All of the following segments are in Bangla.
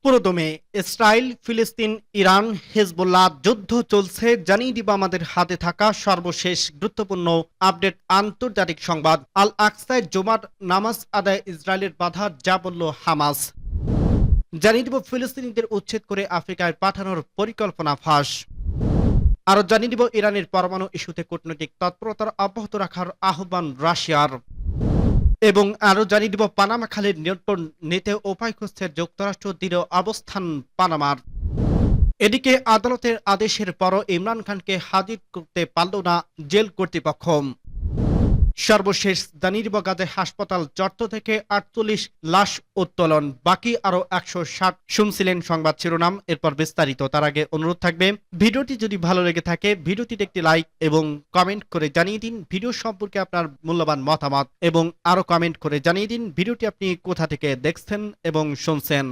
পুরোদমে ইসরায়েল, ফিলিস্তিন, ইরান, হিজবুল্লাহ যুদ্ধ চলছে জানিয়ে দিব আমাদের হাতে থাকা সর্বশেষ গুরুত্বপূর্ণ আপডেট। আন্তর্জাতিক সংবাদ। আল আকসায় জুমার নামাজ আদায় ইসরায়েলের বাধা, যা বলল হামাস। জানিয়ে দিব ফিলিস্তিনিদের উচ্ছেদ করে আফ্রিকায় পাঠানোর পরিকল্পনা ফাঁস। আরো জানিয়ে দিব ইরানের পরমাণু ইস্যুতে কূটনৈতিক তৎপরতার অব্যাহত রাখার আহ্বান রাশিয়ার। এবং আরো জানিয়ে দিব পানামা খালের নিয়ন্ত্রণ নিতে উপায় খুঁজছে যুক্তরাষ্ট্র, দৃঢ় অবস্থান পানামার। এদিকে আদালতের আদেশের পরও ইমরান খানকে হাজির করতে পারল না জেল কর্তৃপক্ষ। সর্বশেষ জানিয়ে দিব গাজায় হাসপাতাল চত্বর থেকে ৪৮ লাশ উত্তোলন, বাকি আরো ১৬০। শুনছিলেন সংবাদ শিরোনাম, এরপর বিস্তারিত। তার আগে অনুরোধ থাকবে, ভিডিওটি যদি ভালো লেগে থাকে ভিডিওটিতে একটি লাইক এবং কমেন্ট করে জানিয়ে দিন ভিডিও সম্পর্কে আপনার মূল্যবান মতামত, এবং আরো কমেন্ট করে জানিয়ে দিন ভিডিওটি আপনি কোথা থেকে দেখছেন এবং শুনছেন।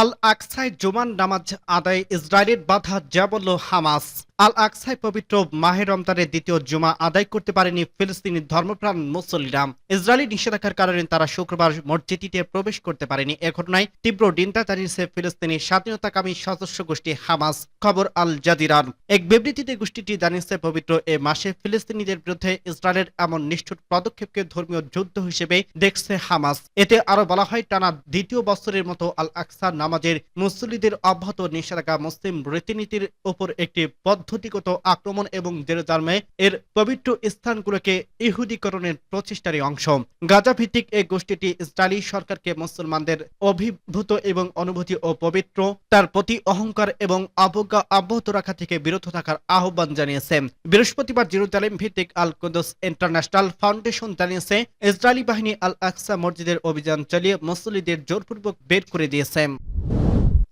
আল আকসায় জুমার নামাজ আদায় ইসরায়েলের বাধা, যা বলল হামাস। আল আকসায় পবিত্র মাহে রমজানের দ্বিতীয় জুমা আদায় করতে পারেনি ফিলিস্তিনি ধর্মপ্রাণ মুসল্লিরা। ইসরায়েলি নিষেধাজ্ঞার কারণে তারা শুক্রবার মসজিদটিতে প্রবেশ করতে পারেনি। এ ঘটনায় তীব্র নিন্দা জানিয়েছে ফিলিস্তিনি স্বাধীনতাকামী সদস্য গোষ্ঠী হামাস। খবর আল জাজিরার। এক বিবৃতিতে গোষ্ঠীটি জানিয়েছে, পবিত্র এ মাসে ফিলিস্তিনিদের বিরুদ্ধে ইসরায়েলের এমন নিষ্ঠুর পদক্ষেপকে ধর্মীয় যুদ্ধ হিসেবে দেখছে হামাস। এতে আরো বলা হয়, টানা দ্বিতীয় বছরের মতো আল আকসা নামাজের মুসল্লিদের অব্যাহত নিষেধাজ্ঞা মুসলিম রীতিনীতির উপর একটি পদ্ধতিগত আক্রমণ এবং জেরুজালেমে এর পবিত্র স্থানগুলোকে ইহুদীকরণের প্রচেষ্টারই অংশ। গাজা ভিত্তিক এই গোষ্ঠীটি ইসরায়েলি সরকারকে মুসলমানদের অভিভূত এবং অনুভূতি ও পবিত্র তার প্রতি অহংকার এবং অবজ্ঞা অব্যাহত রাখা থেকে বিরত থাকার আহ্বান জানিয়েছে। বৃহস্পতিবার জেরুজালেম ভিত্তিক আল কুদস ইন্টারন্যাশনাল ফাউন্ডেশন জানিয়েছে, ইসরায়েলি বাহিনী আল আকসা মসজিদের অভিযান চালিয়ে মুসল্লিদের জোরপূর্বক বের করে দিয়েছে।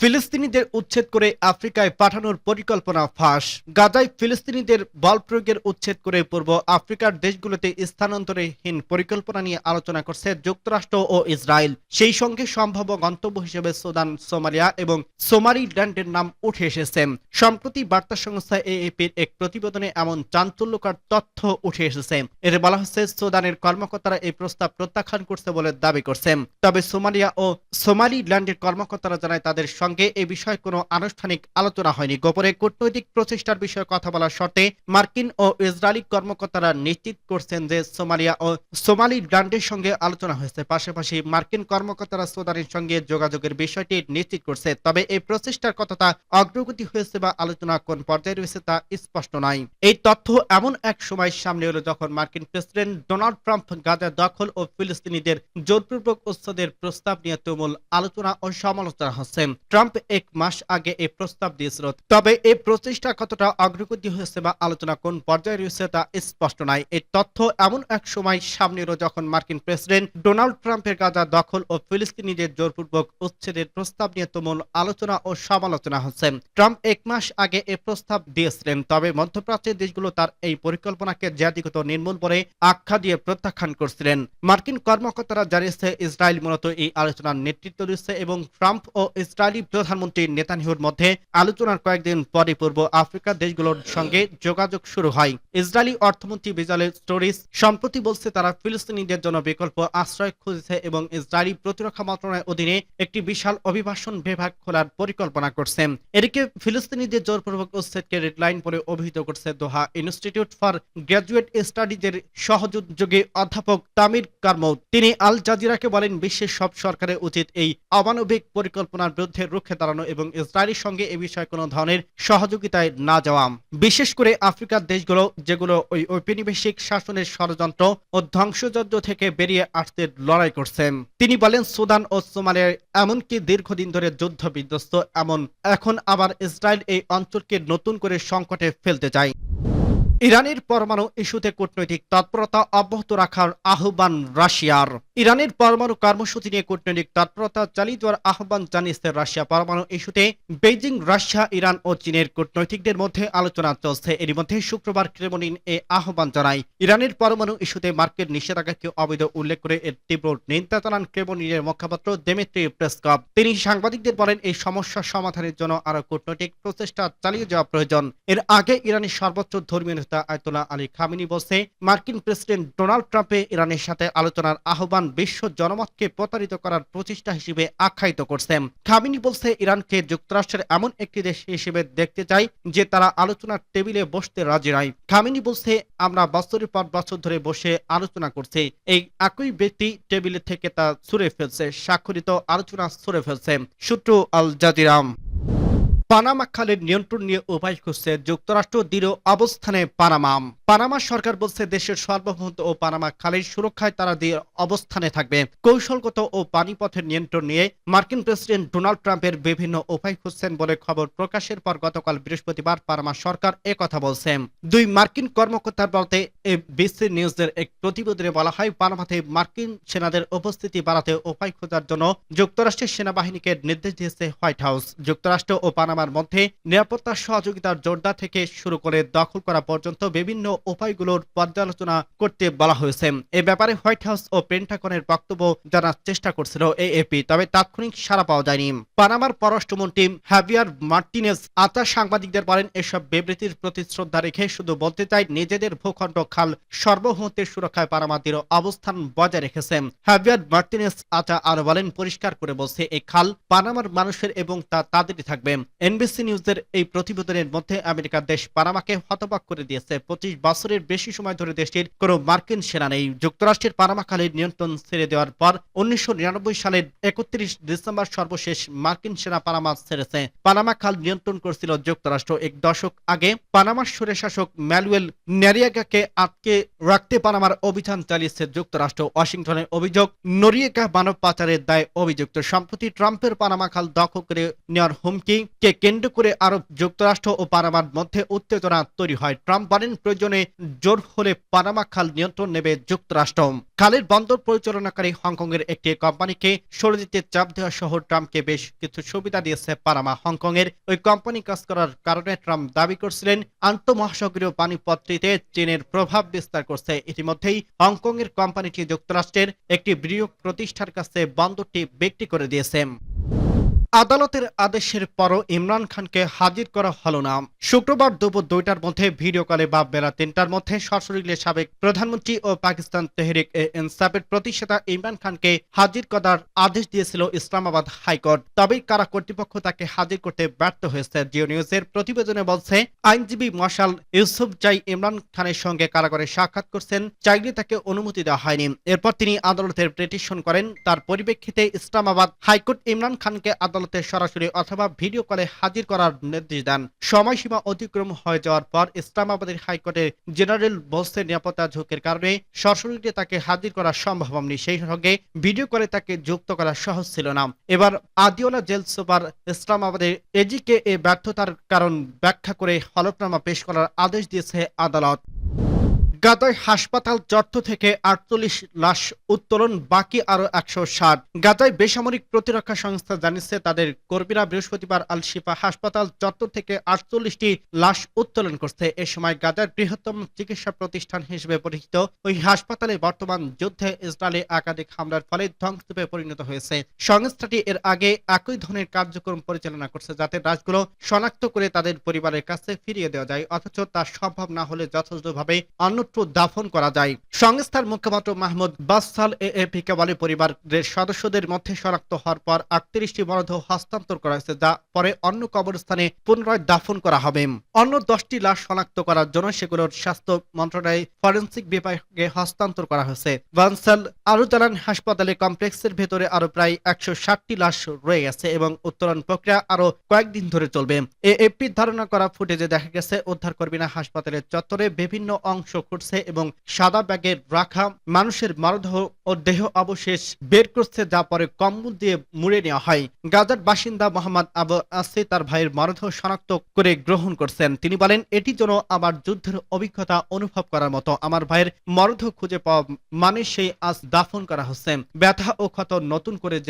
ফিলিস্তিনিদের উচ্ছেদ করে আফ্রিকায় পাঠানোর পরিকল্পনা ফাঁস। গাজায় ফিলিস্তিনিদের বল প্রয়োগের উচ্ছেদ করে পূর্ব আফ্রিকার দেশগুলোতে স্থানান্তরহীন পরিকল্পনা নিয়ে আলোচনা করছে যুক্তরাষ্ট্র ও ইসরায়েল। সেই সঙ্গে সম্ভাব্য গন্তব্য হিসেবে সুদান, সোমালিয়া এবং সোমালিল্যান্ডের নাম উঠে এসেছে। সম্প্রতি বার্তা সংস্থা এএপির এক প্রতিবেদনে এমন চাঞ্চল্যকর তথ্য উঠে এসেছে। এতে বলা হচ্ছে, সুদানের কর্মকর্তারা এই প্রস্তাব প্রত্যাখ্যান করছে বলে দাবি করছে। তবে সোমালিয়া ও সোমালিল্যান্ডের কর্মকর্তারা জানায়, তাদের সঙ্গে এ বিষয়ে কোনো আনুষ্ঠানিক আলোচনা হয়নি। গোপনে কূটনৈতিক প্রচেষ্টার বিষয়ে কথা বলার শর্তে মার্কিন ও ইসরায়েলি কর্মকর্তারা নিশ্চিত করছেন যে সোমালিয়া ও সোমালিল্যান্ডের সঙ্গে আলোচনা হয়েছে। পাশাপাশি মার্কিন কর্মকর্তারা সুদানের সঙ্গে যোগাযোগের বিষয়টি নিশ্চিত করছে। তবে এই প্রচেষ্টার কতটা অগ্রগতি হয়েছে বা আলোচনা কোন পর্যায়ে রয়েছে তা স্পষ্ট নয়। এই তথ্য এমন এক সময় সামনে এলো যখন মার্কিন প্রেসিডেন্ট ডোনাল্ড ট্রাম্প গাজা দখল ও ফিলিস্তিনিদের জোরপূর্বক উচ্ছেদের প্রস্তাব নিয়ে তুমুল আলোচনা ও সমালোচনা হচ্ছে। ট্রাম্প এক মাস আগে এই প্রস্তাব দিয়েছিল, তবে এই প্রচেষ্টা কতটা অগ্রগতি হয়েছে বা আলোচনা কোন পর্যায়ে রয়েছে তা স্পষ্ট নয়। এই তথ্য এমন এক সময় সামনে এলো যখন মার্কিন প্রেসিডেন্ট ডোনাল্ড ট্রাম্পের গাজা দখল ও ফিলিস্তিনিদের জোরপূর্বক উচ্ছেদের প্রস্তাব নিয়ে তুমুল আলোচনা ও সমালোচনা হচ্ছে। ট্রাম্প এক মাস আগে এই প্রস্তাব দিয়েছিলেন, তবে মধ্যপ্রাচ্যের দেশগুলো তার এই পরিকল্পনাকে জাতিগত নির্মূল বলে আখ্যা দিয়ে প্রত্যাখ্যান করছিলেন। মার্কিন কর্মকর্তারা জানিয়েছে, ইসরায়েল মূলত এই আলোচনার নেতৃত্ব দিচ্ছে এবং ট্রাম্প ও ইসরায়েলি প্রধানমন্ত্রী নেতানিয়াহুর মধ্যে আলোচনার কয়েকদিন পরে পূর্ব আফ্রিকার দেশগুলোর সঙ্গে যোগাযোগ শুরু হয়। ইসরায়েলি অর্থমন্ত্রী বেজালেল স্টোরিস সম্প্রতি বলছে, তারা ফিলিস্তিনিদের জন্য বিকল্প আশ্রয় খুঁজছে এবং ইসরায়েলি প্রতিরক্ষা মন্ত্রণালয়ের অধীনে একটি বিশাল অভিবাসন বিভাগ খোলার পরিকল্পনা করছে। এদিকে ফিলিস্তিনিদের জোরপূর্বক উচ্ছেদকে রেডলাইন বলে অভিহিত করছে দোহা ইনস্টিটিউট ফর গ্র্যাজুয়েট স্টাডিজের সহযোগী অধ্যাপক তামির কারমৌদ। তিনি আল জাজিরাকে বলেন, বিশ্বের সব সরকারের উচিত এই অমানবিক পরিকল্পনার বিরুদ্ধে রুখে দাঁড়ানো এবং ইসরায়েলের সঙ্গে এ বিষয়ে কোনো ধরনের সহযোগিতায় না যাওয়া। বিশেষ করে আফ্রিকার দেশগুলো যেগুলো ওই ঔপনিবেশিক শাসনের ষড়যন্ত্র ও ধ্বংসযজ্ঞ থেকে বেরিয়ে আসতে লড়াই করছে। তিনি বলেন, সুদান ও সোমালিয়ায় এমনকি দীর্ঘদিন ধরে যুদ্ধ বিধ্বস্ত, এখন আবার ইসরায়েল এই অঞ্চলকে নতুন করে সংকটে ফেলতে চায়। ইরানের পরমাণু ইস্যুতে কূটনৈতিক তৎপরতা অব্যাহত রাখার আহ্বান রাশিয়ার। ইরানের পরমাণু কর্মসূচি নিয়ে কূটনৈতিক তৎপরতা চালিয়ে যাওয়ার আহ্বান জানিয়েছে রাশিয়া। পরমাণু ইস্যুতে বেইজিং, রাশিয়া, ইরান ও চীনের কূটনৈতিকদের মধ্যে আলোচনা চলছে। এরই মধ্যে শুক্রবার ক্রেমলিন এ আহ্বান জানায়। ইরানের পরমাণু ইস্যুতে মার্কিন নিষেধাজ্ঞাকে অবৈধ উল্লেখ করে এর তীব্র নিন্দা জানান ক্রেমলিনের মুখপাত্র দিমিত্রি পেসকভ। তিনি সাংবাদিকদের বলেন, এই সমস্যা সমাধানের জন্য আরো কূটনৈতিক প্রচেষ্টা চালিয়ে যাওয়া প্রয়োজন। এর আগে ইরানের সর্বোচ্চ ধর্মীয় নেতা আয়াতুল্লাহ আলী খামেনি বলছে, মার্কিন প্রেসিডেন্ট ডোনাল্ড ট্রাম্পে ইরানের সাথে আলোচনার আহ্বান বর্তমান বিশ্ব জনমতকে প্রতারিত করার প্রচেষ্টা হিসেবে আখ্যায়িত করছে। খামেনি বলছে, ইরানকে যুক্তরাষ্ট্রের এমন একটি দেশ হিসেবে দেখতে চাই যে তারা আলোচনার টেবিলে বসতে রাজি নয়। খামেনি বলছে, আমরা বছরের পর বছর ধরে বসে আলোচনা করছি, এই একই ব্যক্তি টেবিলে থেকে তা ছুঁড়ে ফেলছে, স্বাক্ষরিত আলোচনা ছুঁড়ে ফেলছে। সূত্র আল জাজিরা। পানামা খালের নিয়ন্ত্রণ নিয়ে উপায় খুঁজছে যুক্তরাষ্ট্র, দৃঢ় অবস্থানে পানামা। পানামা সরকার বলছে, দেশের সার্বভৌমত্ব ও পানামা খালের সুরক্ষায় তারা দৃঢ় অবস্থানে থাকবে। কৌশলগত ও পানিপথের নিয়ন্ত্রণ নিয়ে মার্কিন প্রেসিডেন্ট ডোনাল্ড ট্রাম্পের বিভিন্ন উপায় খুঁজছেন বলে খবর প্রকাশের পর গতকাল বৃহস্পতিবার পানামা সরকার একথা বলছে। দুই মার্কিন কর্মকর্তার বলতে এবিসি নিউজের এক প্রতিবেদনে বলা হয়, পানামাতে মার্কিন সেনাদের উপস্থিতি বাড়াতে উপায় খোঁজার জন্য যুক্তরাষ্ট্রের সেনাবাহিনীকে নির্দেশ দিয়েছে হোয়াইট হাউস। যুক্তরাষ্ট্র ও পানামার মধ্যে নিরাপত্তা সহযোগিতার জোরদার থেকে শুরু করে দখল করা পর্যন্ত বিভিন্ন উপায়গুলোর পর্যালোচনা করতে বলা হয়েছে। এ ব্যাপারে হোয়াইট হাউস ও পেন্টাগনের বক্তব্য জানার চেষ্টা করছিল এএপি, তবে তাৎক্ষণিক সাড়া পাওয়া যায়নি। পানামার পররাষ্ট্রমন্ত্রী হাভিয়ার মার্টিনেজ সাংবাদিকদের বলেন, এসব বিবৃতির প্রতি শ্রদ্ধা রেখে শুধু বলতে চাই, নিজেদের ভূখণ্ড খাল সার্বভৌমত্বের সুরক্ষায় পানামা দৃঢ় অবস্থান বজায় রেখেছে। হাভিয়ার মার্টিনেজ আরো বলেন, পরিষ্কার করে বলছে, এই খাল পানামার মানুষের এবং তা তাদেরই থাকবে। এনবিসি নিউজের এই প্রতিবেদনের মধ্যে আমেরিকার দেশ পানামাকে হতবাক করে দিয়েছে। 25 বছরের বেশি সময় ধরে দেশটির কোনো মার্কিন সেনা নেই। যুক্তরাষ্ট্রের পানামা খালের নিয়ন্ত্রণ ছেড়ে দেওয়ার পর 1999 সালের 31 ডিসেম্বর সর্বশেষ মার্কিন সেনা পানামা ছেড়েছে। পানামা খাল নিয়ন্ত্রণ করছিল যুক্তরাষ্ট্র। এক দশক আগে পানামার স্বৈরশাসক ম্যানুয়েল নরিয়েগাকে আটকে রাখতে পানামার অভিযান চালিয়েছে যুক্তরাষ্ট্র। ওয়াশিংটনের অভিযোগ, নরিয়েগা মানব পাচারের দায়ে অভিযুক্ত। সম্প্রতি ট্রাম্পের পানামা খাল দখল করে নেওয়ার হুমকিকে কেন্দ্র করে আরব যুক্তরাষ্ট্র ও পানামার মধ্যে উত্তেজনা তৈরি হয়। ট্রাম্প বলেন, প্রয়োজনে জোর হলে পানামা খাল নিয়ন্ত্রণ নেবে যুক্তরাষ্ট্র। খালের বন্দর পরিচালনাকারী হংকংয়ের একটি কোম্পানিকে সরে যেতে চাপ দেওয়া সহ ট্রাম্পকে বেশ কিছু সুবিধা দিয়েছে পানামা। হংকংয়ের ওই কোম্পানি কাজ করার কারণে ট্রাম্প দাবি করেছিলেন, আন্তঃমহাসাগরীয় পানিপথটিতে চীনের প্রভাব বিস্তার করছে। ইতিমধ্যেই হংকংয়ের কোম্পানিটি যুক্তরাষ্ট্রের একটি বিনিয়োগ প্রতিষ্ঠার কাছে বন্দরটি বিক্রি করে দিয়েছে। আদালতের আদেশের পরও ইমরান খানকে হাজির করা হলো না। শুক্রবার দুপুর 2টার মধ্যে ভিডিও কলে বা বেলা 3টার মধ্যে সশরীরে সাবেক প্রধানমন্ত্রী ও পাকিস্তান তেহরিক ইনসাফের প্রতিষ্ঠাতা ইমরান খানকে হাজির করার আদেশ দিয়েছিল ইসলামাবাদ হাইকোর্ট। তবেই কারা কর্তৃপক্ষ তাকে হাজির করতে ব্যর্থ হয়েছে। জিও নিউজের প্রতিবেদনে বলছে, আইনজীবী মশাল ইউসুফজাই ইমরান খানের সঙ্গে কারাগারে সাক্ষাৎ করছেন, চাইলে তাকে অনুমতি দেওয়া হয়নি। এরপর তিনি আদালতের পিটিশন করেন। তার পরিপ্রেক্ষিতে ইসলামাবাদ হাইকোর্ট ইমরান খানকে আদালতে সরাসরি অথবা ভিডিও কলে হাজির করার নির্দেশ দেন। সময়সীমা অতিক্রম হয়ে যাওয়ার পর ইসলামাবাদের হাইকোর্টের জেনারেল বলছে, নিরাপত্তা ঝুঁকির কারণে সরাসরি তাকে হাজির করা সম্ভব হয়নি। সেই সঙ্গে ভিডিও কলে তাকে যুক্ত করা সহজ ছিল না। এবার আদিওলা জেল সুপার ইসলামাবাদের এজিকে এ ব্যর্থতার কারণ ব্যাখ্যা করে হলফনামা পেশ করার আদেশ দিয়েছে আদালত। গাজায় হাসপাতাল চত্বর থেকে 48 লাশ উত্তোলন, বাকি আরো 160। গাজায় বেসামরিক প্রতিরক্ষা সংস্থা জানিয়েছে, তাদের কর্মীরা বৃহস্পতিবার আল শিফা হাসপাতাল চত্বর থেকে 48টি লাশ উত্তোলন করছে। এ সময় গাজার বৃহত্তম চিকিৎসা প্রতিষ্ঠান হিসেবে পরিচিত ওই হাসপাতালে বর্তমান যুদ্ধে ইসরায়েলে একাধিক হামলার ফলে ধ্বংসস্তূপে পরিণত হয়েছে। সংস্থাটি এর আগে একই ধরনের কার্যক্রম পরিচালনা করছে, যাতে লাশগুলো শনাক্ত করে তাদের পরিবারের কাছে ফিরিয়ে দেওয়া যায়, অথচ তা সম্ভব না হলে যথাযথভাবে অন্যত্র দাফন করা যায়। সংস্থার মুখপাত্র মাহমুদ বাসাল এএপিকে বলে, পরিবারের সদস্যদের মধ্যে শনাক্ত হওয়ার পর 38টি মরদেহ হস্তান্তর করা হয়েছে, যা পরে অন্য কবরস্থানে পুনরায় দাফন করা হবে। অন্য 10টি লাশ শনাক্ত করার জন্য সেগুলোর স্বাস্থ্য মন্ত্রণালয় ফরেনসিক বিভাগে হস্তান্তর করা হয়েছে। বানসাল আরো জানান, হাসপাতালে কমপ্লেক্সের ভেতরে আরো প্রায় 160টি লাশ রয়ে গেছে এবং উত্তোলন প্রক্রিয়া আরো কয়েকদিন ধরে চলবে। এএপির ধারণা করা ফুটেজে দেখা গেছে, উদ্ধারকর্মীরা হাসপাতালের চত্বরে বিভিন্ন অংশ খুঁড়ছে এবং সাদা ব্যাগে রাখা মানুষের মরদেহ ও দেহ অবশেষ বের করছে, যা পরে কম্বল দিয়ে মুড়ে নেওয়া হয়। গাজার বাসিন্দা মোহাম্মদ আবু আসি তার ভাইয়ের মরদেহ শনাক্ত করে গ্রহণ করছেন। তিনি বলেন, এটি যেন আমার যুদ্ধের অভিজ্ঞতা অনুভব করার মতো। আমার ভাইয়ের মরদেহ খুঁজে পাওয়া মানে সেই আজ দাফন করা হচ্ছে। ব্যথা ও ক্ষত নতুন করে যে